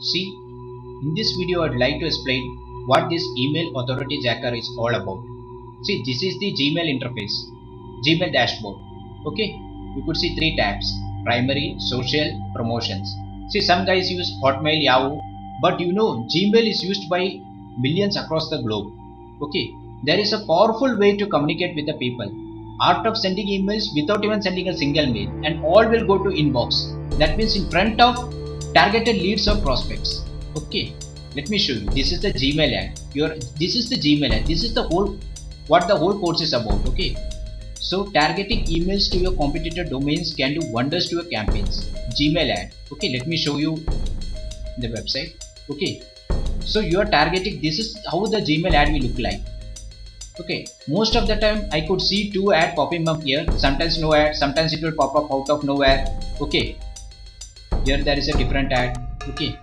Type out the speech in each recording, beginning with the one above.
See, in this video I'd like to explain what this email authority jacker is all about. See, this is the Gmail interface, Gmail dashboard. Okay, you could see three tabs: primary, social, promotions. See, some guys use Hotmail, Yahoo, but you know Gmail is used by millions across the globe. Okay, there is a powerful way to communicate with the people. Art of sending emails without even sending a single mail, and all will go to inbox. That means in front of targeted leads or prospects. Okay, let me show you. This is the Gmail ad. This is the Gmail ad. This is the whole what the whole course is about. Okay, so targeting emails to your competitor domains can do wonders to your campaigns. Gmail ad. Okay, let me show you the website. Okay, so you are targeting. This is how the Gmail ad will look like. Okay, most of the time I could see two ads popping up here. Sometimes no ad. Sometimes it will pop up out of nowhere. Okay, here there is a different ad. Okay,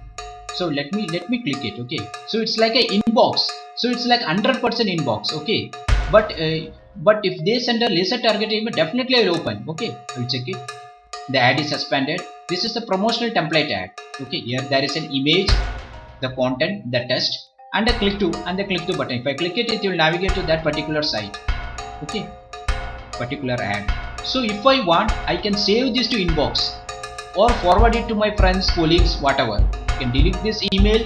so let me click it. Okay, so it's like a inbox, so it's like 100% inbox. Okay, but if they send a laser target email, definitely I will open. Okay, I will check it. The ad is suspended. This is the promotional template ad. Okay, here there is an image, the content, the test, and the click to button. If I click it, it will navigate to that particular site. Okay, particular ad. So if I want, I can save this to inbox or forward it to my friends, colleagues, whatever. I can delete this email,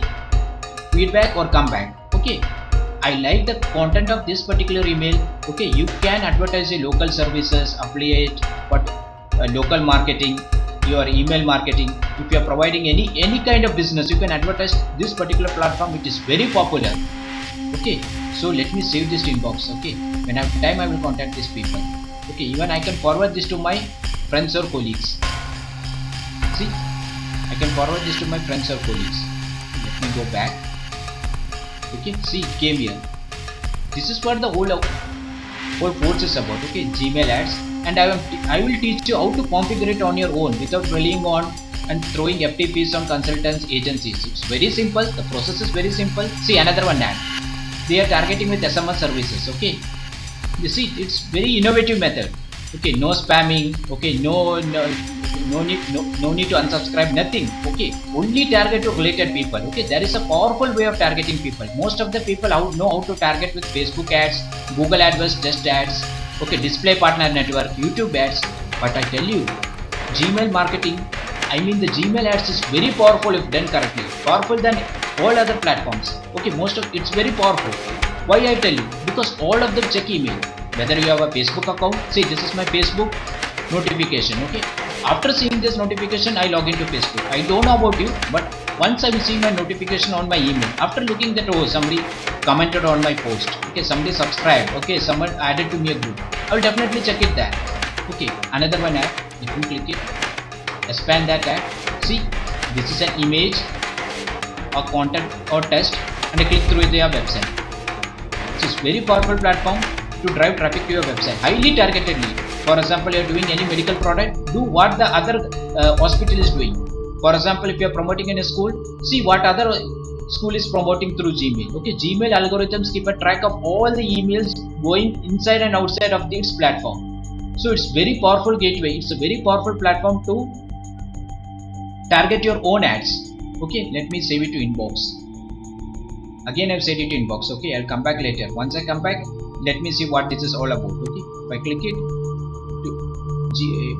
feedback, or come back. Okay, I like the content of this particular email. Okay, you can advertise your local services, affiliate, but local marketing, your email marketing. If you are providing any kind of business, you can advertise this particular platform. It is very popular. Okay, so let me save this to inbox. Okay, when I have time, I will contact these people. Okay, even I can forward this to my friends or colleagues. See, I can forward this to my friends or colleagues. Let me go back. Okay, see, it came here. This is what the whole course is about. Okay, Gmail ads, and I will teach you how to configure it on your own without relying on and throwing FTPs on consultants, agencies. It's very simple. The process is very simple. See, another one ad. They are targeting with SMS services. Okay, you see, it's very innovative method. Okay, no spamming. Okay, no need to unsubscribe, nothing. Okay, only target to related people. Okay, there is a powerful way of targeting people. Most of the people know how to target with Facebook ads, Google AdWords test ads, okay, display partner network, YouTube ads. But I tell you, Gmail marketing, I mean the Gmail ads is very powerful if done correctly, powerful than all other platforms. Okay, most of it's very powerful. Why I tell you? Because all of them check email. Whether you have a Facebook account, see, this is my Facebook notification. Okay, after seeing this notification, I log into Facebook. I don't know about you, but once I will see my notification on my email, after looking that, oh, somebody commented on my post, okay, somebody subscribed, okay, someone added to me a group, I will definitely check it there. Okay, another one ad, if you click it, expand that ad. See, this is an image or content or test, and I click through their website. This is very powerful platform to drive traffic to your website, highly targeted lead. For example, you are doing any medical product, do what the other hospital is doing. For example, if you are promoting in a school, see what other school is promoting through Gmail. Okay, Gmail algorithms keep a track of all the emails going inside and outside of its platform. So it's very powerful gateway. It's a very powerful platform to target your own ads. Okay, let me save it to inbox. Again, I've saved it to inbox. Okay, I'll come back later. Once I come back, let me see what this is all about. Okay, if I click it,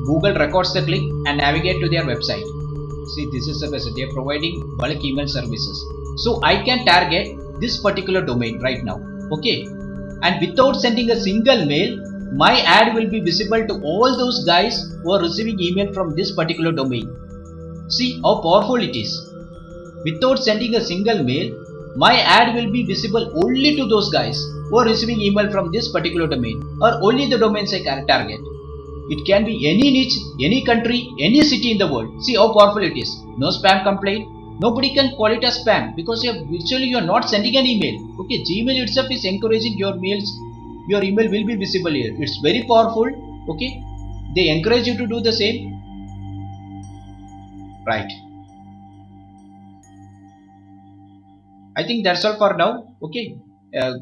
Google records the click and navigate to their website. See, this is the website. They are providing bulk email services. So I can target this particular domain right now. Okay, and without sending a single mail, my ad will be visible to all those guys who are receiving email from this particular domain. See how powerful it is. Without sending a single mail, my ad will be visible only to those guys who are receiving email from this particular domain, or only the domains I can target. It can be any niche, any country, any city in the world. See how powerful it is. No spam complaint. Nobody can call it a spam because you are not sending an email. Okay, Gmail itself is encouraging your mails. Your email will be visible here. It's very powerful. Okay, they encourage you to do the same. Right. I think that's all for now. Okay,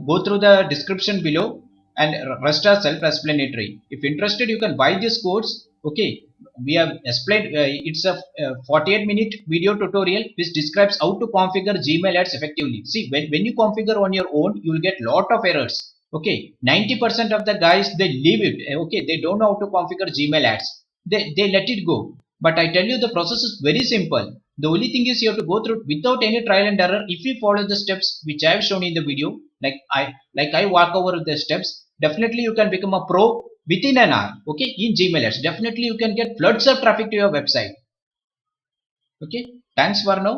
go through the description below, and rest are self-explanatory. If interested, you can buy this course. Okay, we have explained. It's a 48-minute video tutorial which describes how to configure Gmail ads effectively. See, when you configure on your own, you will get lot of errors. Okay, 90% of the guys, they leave it. Okay, they don't know how to configure Gmail ads. They let it go. But I tell you, the process is very simple. The only thing is you have to go through without any trial and error. If you follow the steps which I have shown in the video, like I walk over the steps, definitely you can become a pro within an hour. Okay, in Gmail ads, definitely you can get floods of traffic to your website. Okay, thanks for now.